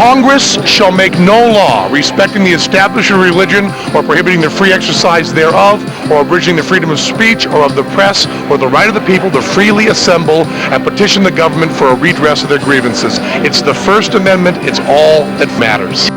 Congress shall make no law respecting the establishment of religion or prohibiting the free exercise thereof or abridging the freedom of speech or of the press or the right of the people to freely assemble and petition the government for a redress of their grievances. It's the First Amendment. It's all that matters.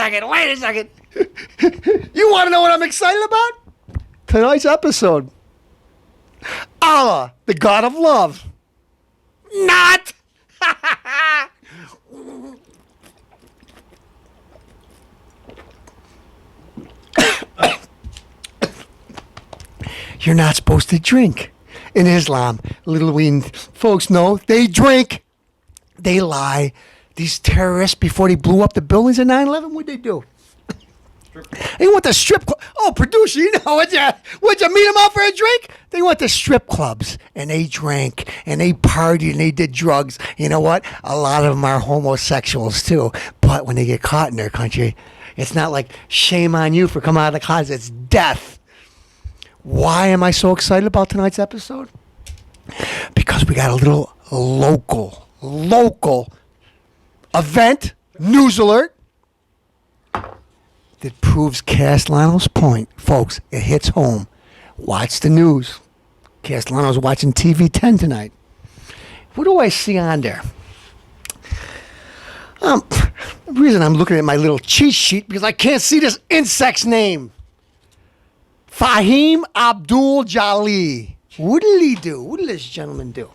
Wait a second. You want to know what I'm excited about? Tonight's episode. Allha, the god of love. Not! You're not supposed to drink. In Islam, little we folks know, they drink. They lie. These terrorists, before they blew up the buildings in 9/11, what'd they do? They went to strip clubs. Oh, producer, you know, would you meet them out for a drink? They went to strip clubs, and they drank, and they partied, and they did drugs. You know what? A lot of them are homosexuals, too. But when they get caught in their country, it's not like shame on you for coming out of the closet. It's death. Why am I so excited about tonight's episode? Because we got a little local event, news alert, that proves Castellano's point. Folks, it hits home. Watch the news. Castellano's watching TV 10 tonight. What do I see on there? The reason I'm looking at my little cheat sheet because I can't see this insect's name. Fahim Abdul Jali. What did he do? What did this gentleman do?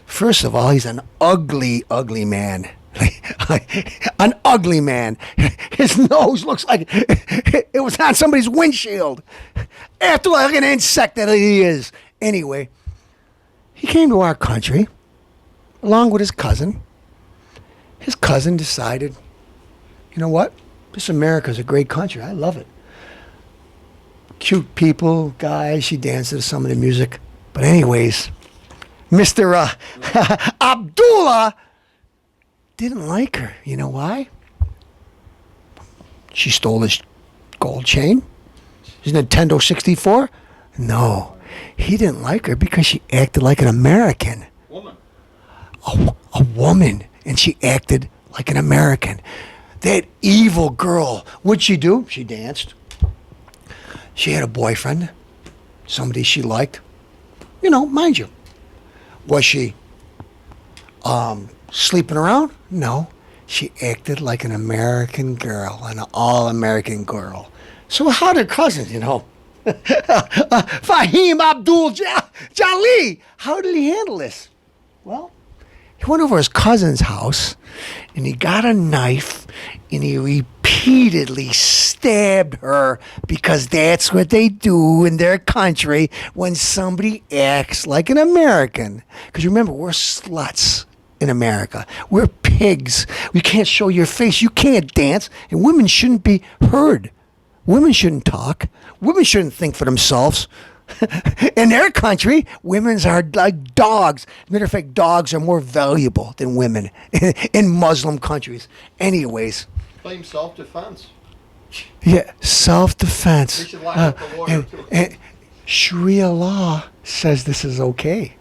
First of all, he's an ugly, ugly man. An ugly man. His nose looks like it was on somebody's windshield. After like an insect that he is. Anyway, he came to our country along with his cousin. His cousin decided, you know what? This America's a great country. I love it. Cute people, guys. She dances to some of the music. But anyways, Mr. Abdullah didn't like her. You know why? She stole his gold chain? His Nintendo 64? No. He didn't like her because she acted like an American. Woman. A woman. And she acted like an American. That evil girl. What'd she do? She danced. She had a boyfriend. Somebody she liked. You know, mind you. Was she sleeping around? No. She acted like an American girl, an all-American girl. So how did cousins, you know? Fahim Abdul Jali, how did he handle this? Well, he went over to his cousin's house, and he got a knife, and he repeatedly stabbed her because that's what they do in their country when somebody acts like an American. Because remember, we're sluts in America. We're pigs. We can't show your face. You can't dance, and women shouldn't be heard. Women shouldn't talk. Women shouldn't think for themselves. In their country, women are like dogs. As a matter of fact, dogs are more valuable than women in Muslim countries. Anyways. Claim self-defense. Yeah, self-defense. They should lock up the lawyer, too. And Sharia law says this is okay.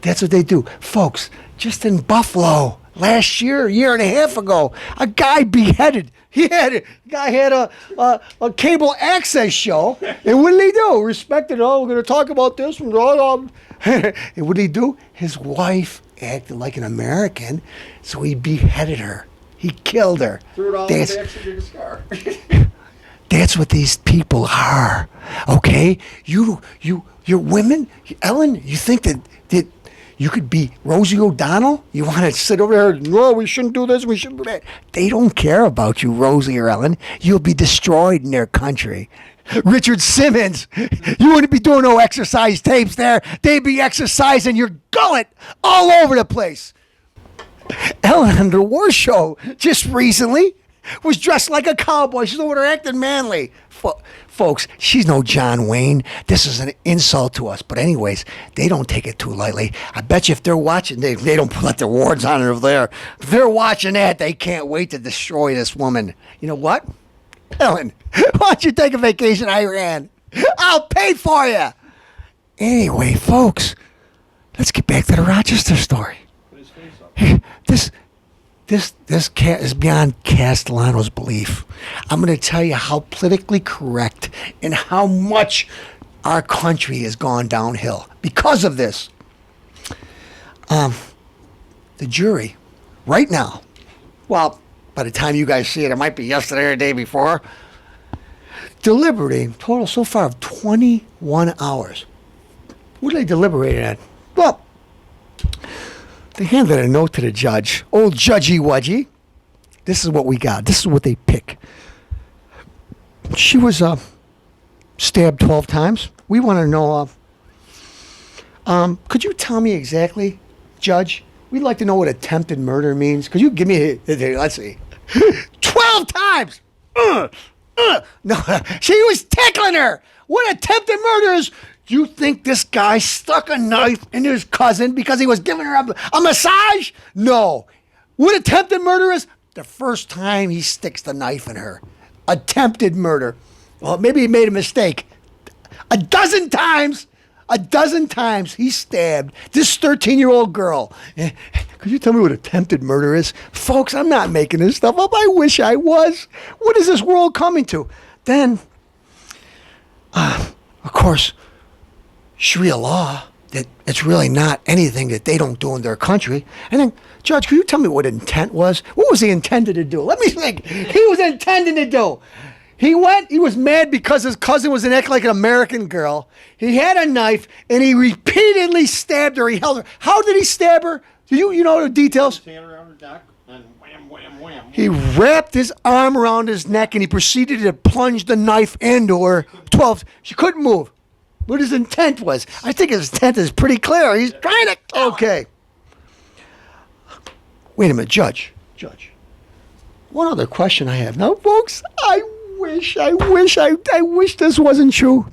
That's what they do. Folks, just in Buffalo, last year, a year and a half ago, a guy beheaded. A guy had a cable access show, and what did he do? Respected, we're going to talk about this. And what did he do? His wife acted like an American, so he beheaded her. He killed her. Threw it all in the backseat of his car. That's what these people are. Okay? You're women, Ellen, you think that you could be Rosie O'Donnell? You want to sit over there, no, we shouldn't do this, we shouldn't do that. They don't care about you, Rosie or Ellen. You'll be destroyed in their country. Richard Simmons, you wouldn't be doing no exercise tapes there. They'd be exercising your gullet all over the place. Ellen on the war show just recently was dressed like a cowboy. She's over there acting manly. Folks, she's no John Wayne. This is an insult to us. But anyways, they don't take it too lightly. I bet you if they're watching, they don't let their wards on her over there. If they're watching that, they can't wait to destroy this woman. You know what? Ellen, why don't you take a vacation to Iran? I'll pay for you. Anyway, folks, let's get back to the Rochester story. Put his face up. This cat is beyond Castellano's belief. I'm going to tell you how politically correct and how much our country has gone downhill because of this. The jury, right now, well, by the time you guys see it, it might be yesterday or the day before, deliberating, total so far of 21 hours. What are they deliberating at? Well, they handed a note to the judge. Old Judgy Wudgy. This is what we got. This is what they pick. She was stabbed 12 times. We want to know, could you tell me exactly, Judge? We'd like to know what attempted murder means. Could you give me, let's see. 12 times! No, she was tickling her. What attempted murder is? You think this guy stuck a knife in his cousin because he was giving her a massage? No. What attempted murder is? The first time he sticks the knife in her. Attempted murder. Well, maybe he made a mistake. A dozen times he stabbed this 13-year-old girl. Could you tell me what attempted murder is? Folks, I'm not making this stuff up. I wish I was. What is this world coming to? Then, of course, Sharia law, that it's really not anything that they don't do in their country. And then, Judge, could you tell me what intent was? What was he intended to do? Let me think. He was intending to do. He was mad because his cousin was acting like an American girl. He had a knife, and he repeatedly stabbed her. He held her. How did he stab her? Do you know the details? His hand around her neck, and wham, wham, wham. He wrapped his arm around his neck, and he proceeded to plunge the knife into her. 12. She couldn't move. What his intent was. I think his intent is pretty clear. He's trying to kill her. Okay. Wait a minute, Judge. One other question I have. Now, folks, I wish this wasn't true.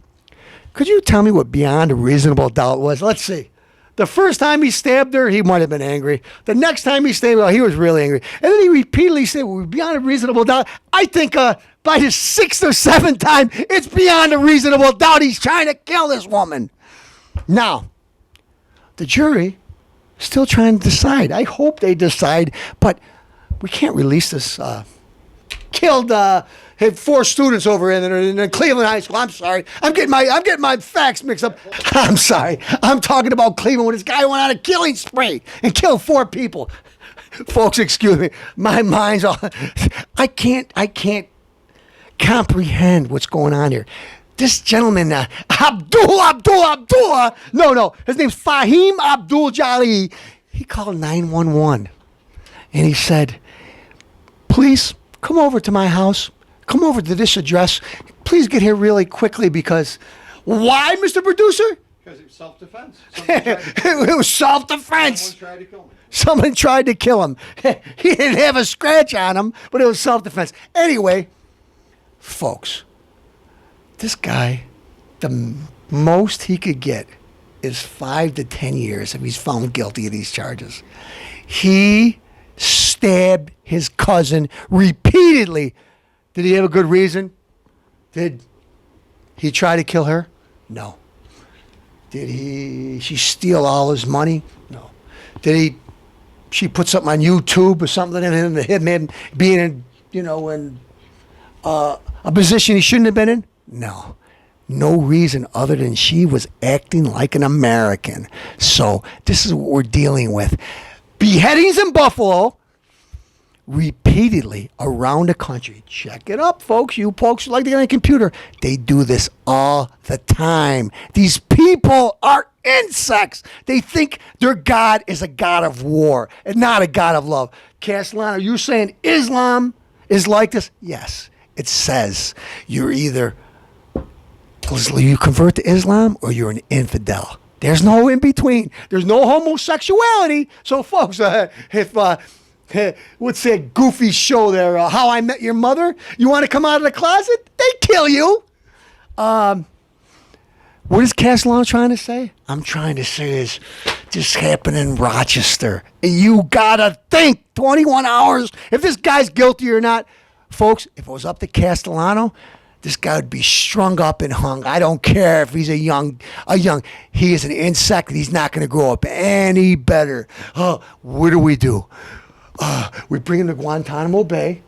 Could you tell me what beyond a reasonable doubt was? Let's see. The first time he stabbed her, he might have been angry. The next time he stabbed her, he was really angry. And then he repeatedly said, well, beyond a reasonable doubt. I think by the 6th or 7th time, it's beyond a reasonable doubt he's trying to kill this woman. Now, the jury still trying to decide. I hope they decide, but we can't release this had 4 students over in Cleveland High School. I'm sorry. I'm getting my facts mixed up. I'm sorry. I'm talking about Cleveland when this guy went on a killing spree and killed 4 people. Folks, excuse me. My mind's all I can't comprehend what's going on here. This gentleman, Abdullah. No. His name's Fahim Abdul Jali. He called 911 and he said, please come over to my house. Come over to this address. Please get here really quickly because... Why, Mr. Producer? Because it was self-defense. It was self-defense. Someone tried to kill me. Someone tried to kill him. He didn't have a scratch on him, but it was self-defense. Anyway, folks, this guy, the most he could get is 5 to 10 years if he's found guilty of these charges. He stabbed his cousin repeatedly. Did he have a good reason? Did he try to kill her? No. Did she steal all his money? No. Did she put something on YouTube or something and him being in a position he shouldn't have been in? No. No reason other than she was acting like an American. So this is what we're dealing with. Beheadings in Buffalo. repeatedly around the country. Check it up, folks. You folks like to get on a computer. They do this all the time. These people are insects. They think their God is a God of war and not a God of love. Castellano, are you saying Islam is like this? Yes. It says you're either you convert to Islam or you're an infidel. There's no in between. There's no homosexuality. So, folks, if what's that goofy show there? How I Met Your Mother? You want to come out of the closet? They kill you. What is Castellano trying to say? I'm trying to say is this happened in Rochester. And you gotta think 21 hours if this guy's guilty or not. Folks, if it was up to Castellano, this guy would be strung up and hung. I don't care if he's a young, he is an insect and he's not going to grow up any better. What do? We bring him to Guantanamo Bay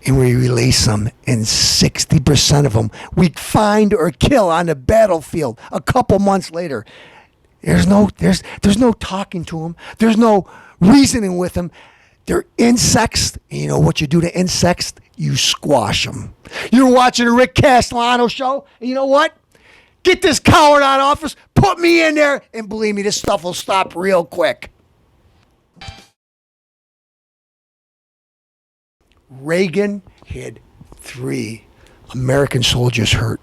and we release them, and 60% of them we find or kill on the battlefield a couple months later. There's no talking to them. There's no reasoning with them. They're insects. You know what you do to insects? You squash them. You're watching a Rick Castellano show, and you know what? Get this coward out of office, put me in there, and believe me, this stuff will stop real quick. Reagan had 3 American soldiers hurt.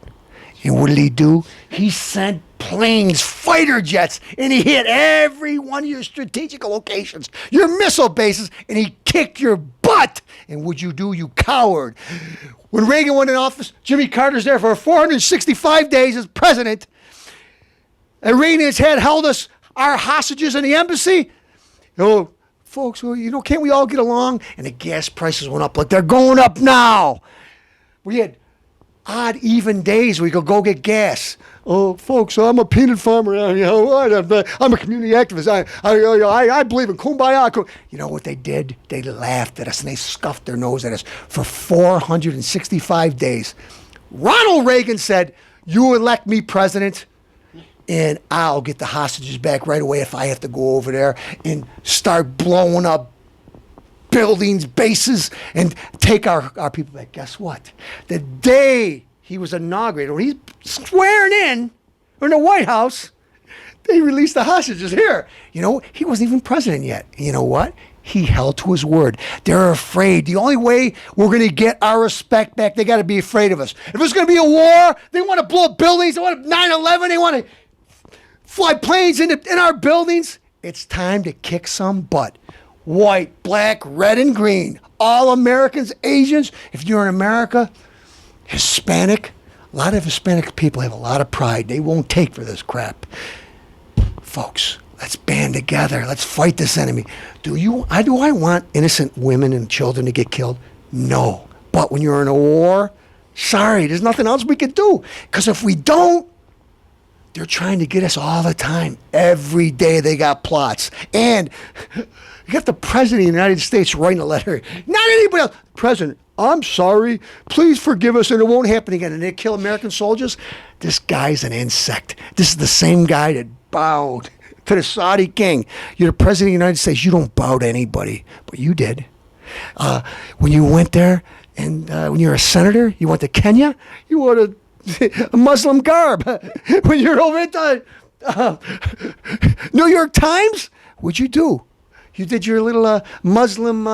And what did he do? He sent planes, fighter jets, and he hit every one of your strategic locations, your missile bases, and he kicked your butt. And what'd you do, you coward? When Reagan went in office, Jimmy Carter's there for 465 days as president. Iranians had held us, our hostages in the embassy. Oh, folks, well, can't we all get along? And the gas prices went up like they're going up now. We had odd, even days we could go get gas. Oh, folks, I'm a peanut farmer. I'm a community activist. I believe in kumbaya. You know what they did? They laughed at us and they scuffed their nose at us for 465 days. Ronald Reagan said, "You elect me president, and I'll get the hostages back right away if I have to go over there and start blowing up buildings, bases, and take our people back." Guess what? The day he was inaugurated, when he's swearing in the White House, they released the hostages here. He wasn't even president yet. You know what? He held to his word. They're afraid. The only way we're going to get our respect back, they got to be afraid of us. If it's going to be a war, they want to blow up buildings, they want 9/11, they want to fly planes in our buildings. It's time to kick some butt. White, black, red, and green. All Americans, Asians. If you're in America, Hispanic. A lot of Hispanic people have a lot of pride. They won't take for this crap. Folks, let's band together. Let's fight this enemy. Do I want innocent women and children to get killed? No. But when you're in a war, sorry, there's nothing else we can do. Because if we don't, they're trying to get us all the time. Every day they got plots. And you got the President of the United States writing a letter. Not anybody else. President, I'm sorry. Please forgive us and it won't happen again. And they kill American soldiers. This guy's an insect. This is the same guy that bowed to the Saudi king. You're the President of the United States. You don't bow to anybody. But you did. When you went there and when you're a senator, you went to Kenya, you wore a Muslim garb. When you're over at the New York Times, what'd you do? You did your little Muslim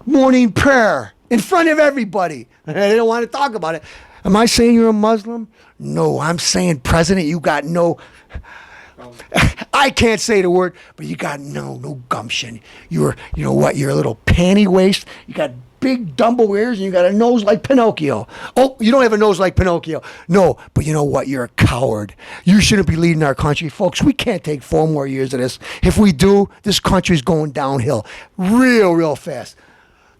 morning prayer in front of everybody. They don't want to talk about it. Am I saying you're a Muslim? No, I'm saying, President, you got no... I can't say the word, but you got no gumption. You're a little panty waist. You got big Dumbo ears and you got a nose like Pinocchio. Oh, you don't have a nose like Pinocchio. No, but you know what? You're a coward. You shouldn't be leading our country. Folks, we can't take 4 more years of this. If we do, this country's going downhill real fast.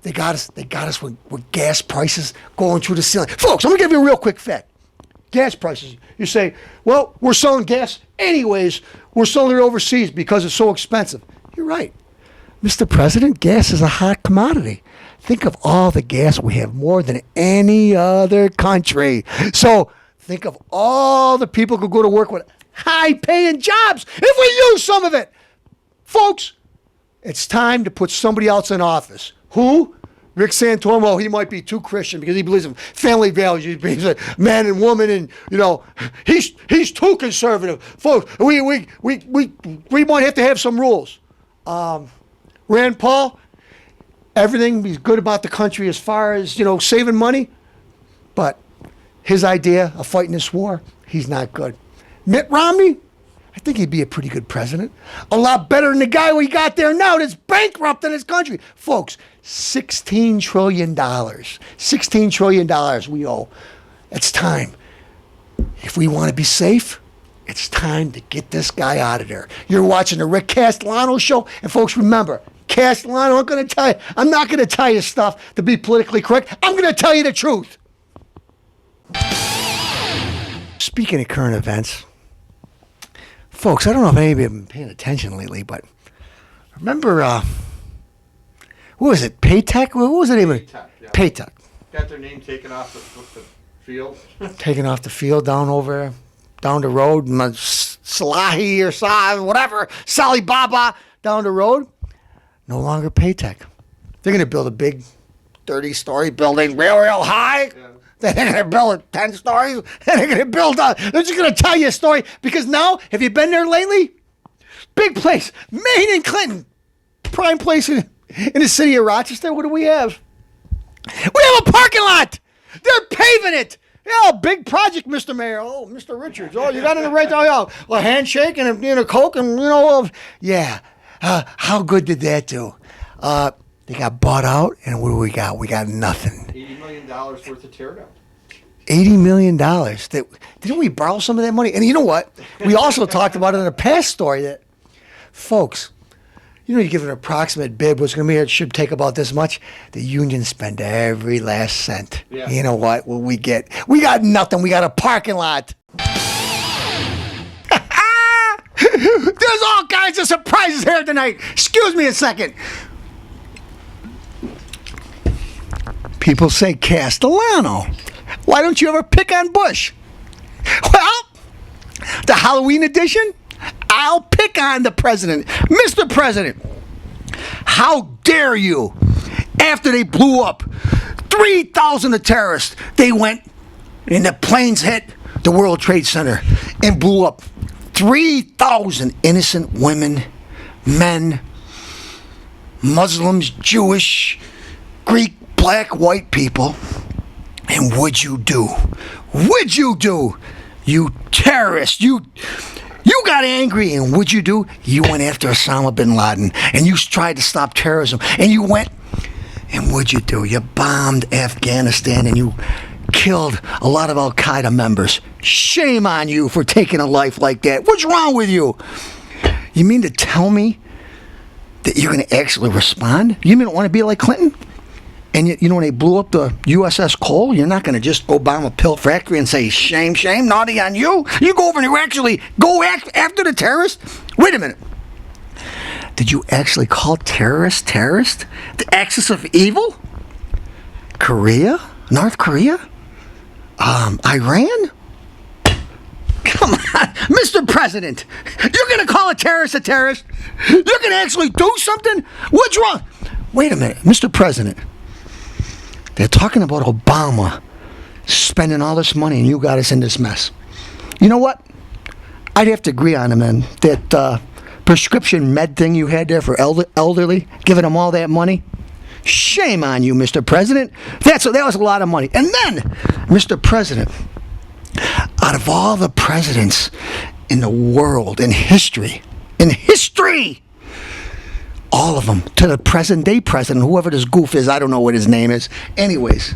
They got us with gas prices going through the ceiling. Folks, I'm going to give you a real quick fact. Gas prices. You say, well, we're selling gas anyways. We're selling it overseas because it's so expensive. You're right. Mr. President, gas is a hot commodity. Think of all the gas we have, more than any other country. So think of all the people who go to work with high-paying jobs if we use some of it. Folks, it's time to put somebody else in office. Who? Rick Santorum, he might be too Christian because he believes in family values. He believes in man and woman, and he's too conservative, folks. We might have to have some rules. Rand Paul, everything he's good about the country as far as saving money, but his idea of fighting this war, he's not good. Mitt Romney, I think he'd be a pretty good president. A lot better than the guy we got there now that's bankrupting his country. Folks, $16 trillion. $16 trillion we owe. It's time. If we want to be safe, it's time to get this guy out of there. You're watching the Rick Castellano show. And folks, remember, Castellano, I'm not going to tell you stuff to be politically correct. I'm going to tell you the truth. Speaking of current events, folks, I don't know if any of you have been paying attention lately, but remember, what was it, Paytech? What was the name of it? Paytech, yeah. Paytech. Got their name taken off the field. Taken off the field down the road, Salahi or whatever, Sally Baba down the road. No longer Paytech. They're going to build a big 30-story building real high. Yeah. They're going to build 10 stories. They're going to build they're just going to tell you a story. Because now, have you been there lately? Big place. Maine and Clinton. Prime place in the city of Rochester. What do we have? We have a parking lot. They're paving it. Yeah, big project, Mr. Mayor. Oh, Mr. Richards. Oh, you got it right. Oh, a handshake and a Coke and, yeah. How good did that do? They got bought out, and what do we got? We got nothing. $80 million worth of teardown. $80 million. Didn't we borrow some of that money? And you know what? We also talked about it in a past story that, folks, you give an approximate bid, what's going to be, it should take about this much. The union spent every last cent. Yeah. You know what? What we get? We got nothing. We got a parking lot. There's all kinds of surprises here tonight. Excuse me a second. People say Castellano. Why don't you ever pick on Bush? Well, the Halloween edition, I'll pick on the president. Mr. President, how dare you? After they blew up 3,000 of terrorists, they went and the planes hit the World Trade Center and blew up 3,000 innocent women, men, Muslims, Jewish, Greek, black, white people. And what'd you do? What'd you do? You terrorist. You got angry, and what'd you do? You went after Osama bin Laden, and you tried to stop terrorism. And you went, and what'd you do? You bombed Afghanistan, and you killed a lot of Al-Qaeda members. Shame on you for taking a life like that. What's wrong with you? You mean to tell me that you're going to actually respond? You mean want to be like Clinton? And when they blew up the USS Cole, you're not going to just go bomb a pill factory and say, shame, shame, naughty on you. You go over and you actually go after the terrorists? Wait a minute. Did you actually call terrorist? The axis of evil? Korea? North Korea? Iran? Come on, Mr. President. You're going to call a terrorist? You're going to actually do something? What's wrong? Wait a minute, Mr. President. They're talking about Obama spending all this money, and you got us in this mess. You know what? I'd have to agree on him, man. That prescription med thing you had there for elderly, giving them all that money. Shame on you, Mr. President. That was a lot of money. And then, Mr. President, out of all the presidents in the world, in history, all of them, to the present-day president, whoever this goof is, I don't know what his name is. Anyways,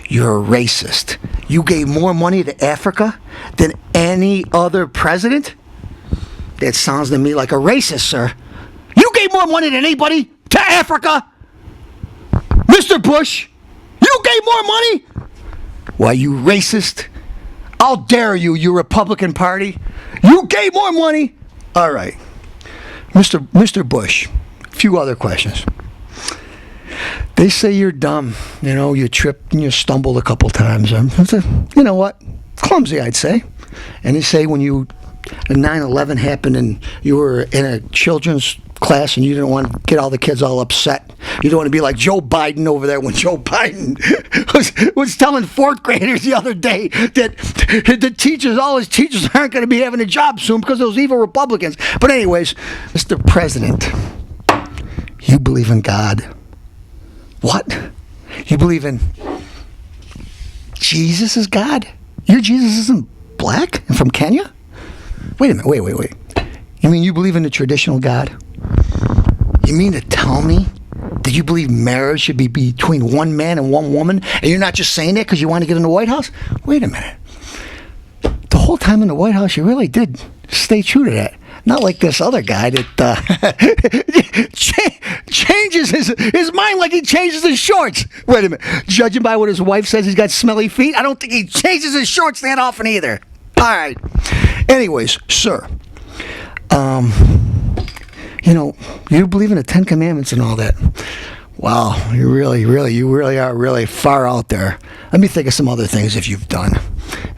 you're a racist. You gave more money to Africa than any other president? That sounds to me like a racist, sir. You gave more money than anybody to Africa? Mr. Bush, you gave more money? Why, you racist? How dare you, you Republican Party? You gave more money? All right. Mr. Bush, a few other questions. They say you're dumb. You tripped and you stumbled a couple times. You know what? Clumsy, I'd say. And they say when 9/11 happened and you were in a children's class and you didn't want to get all the kids all upset. You don't want to be like Joe Biden over there when Joe Biden was telling fourth graders the other day that the teachers, all his teachers aren't going to be having a job soon because of those evil Republicans. But anyways, Mr. President, you believe in God. What? You believe in Jesus is God? Your Jesus isn't black and from Kenya? Wait a minute, wait. You mean you believe in the traditional God? You mean to tell me that you believe marriage should be between one man and one woman, and you're not just saying that because you want to get in the White House? Wait a minute. The whole time in the White House, you really did stay true to that. Not like this other guy that changes his mind like he changes his shorts. Wait a minute. Judging by what his wife says he's got smelly feet, I don't think he changes his shorts that often either. All right. Anyways, sir, you believe in the Ten Commandments and all that. Wow, you really are far out there. Let me think of some other things if you've done.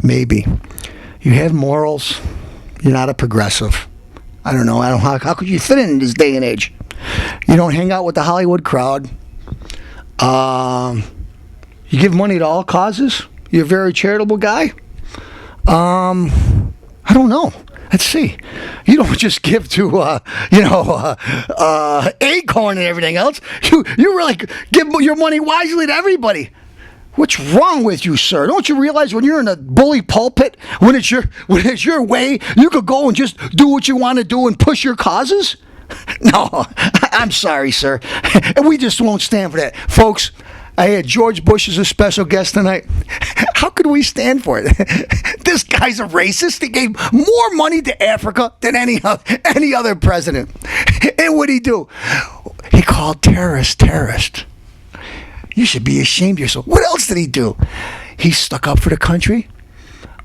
Maybe you have morals. You're not a progressive. I don't know. How could you fit in this day and age? You don't hang out with the Hollywood crowd. You give money to all causes. You're a very charitable guy. I don't know. Let's see. You don't just give to, Acorn and everything else. You really give your money wisely to everybody. What's wrong with you, sir? Don't you realize when you're in a bully pulpit, when it's your way, you could go and just do what you want to do and push your causes? No, I'm sorry, sir. We just won't stand for that. Folks, I had George Bush as a special guest tonight. How could we stand for it? This guy's a racist. He gave more money to Africa than any other president. And what'd he do? He called terrorist. You should be ashamed of yourself. What else did he do? He stuck up for the country.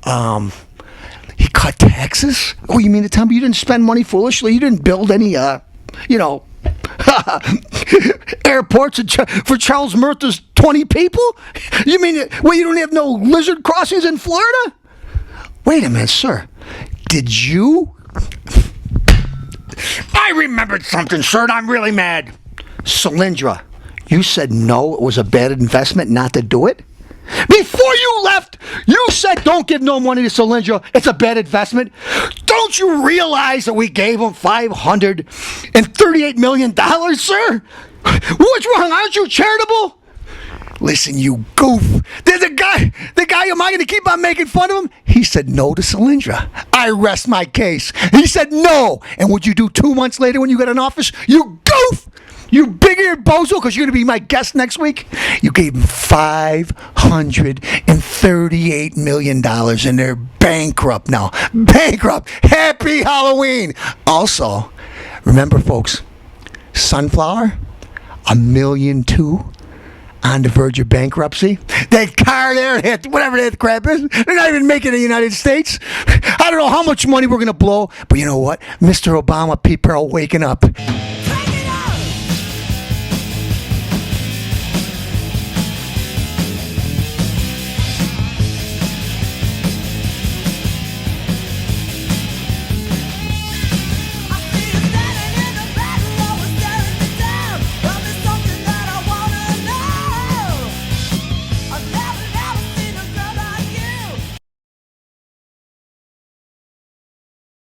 He cut taxes. Oh, you mean to tell me you didn't spend money foolishly? You didn't build any, airports for Charles Murtha's 20 people? You mean, you don't have no lizard crossings in Florida? Wait a minute, sir. Did you? I remembered something, sir, and I'm really mad. Solyndra. You said no, it was a bad investment not to do it? Before you left, you said don't give no money to Solyndra. It's a bad investment. Don't you realize that we gave him $538 million, sir? What's wrong? Aren't you charitable? Listen, you goof. The guy, am I going to keep on making fun of him? He said no to Solyndra. I rest my case. He said no. And what'd you do 2 months later when you got in office? You goof! You big-eared bozo, because you're going to be my guest next week. You gave them $538 million, and they're bankrupt now. Bankrupt. Happy Halloween. Also, remember, folks, Sunflower, $1.2 million on the verge of bankruptcy. That car there, whatever that crap is, they're not even making it in the United States. I don't know how much money we're going to blow, but you know what? Mr. Obama, people are waking up.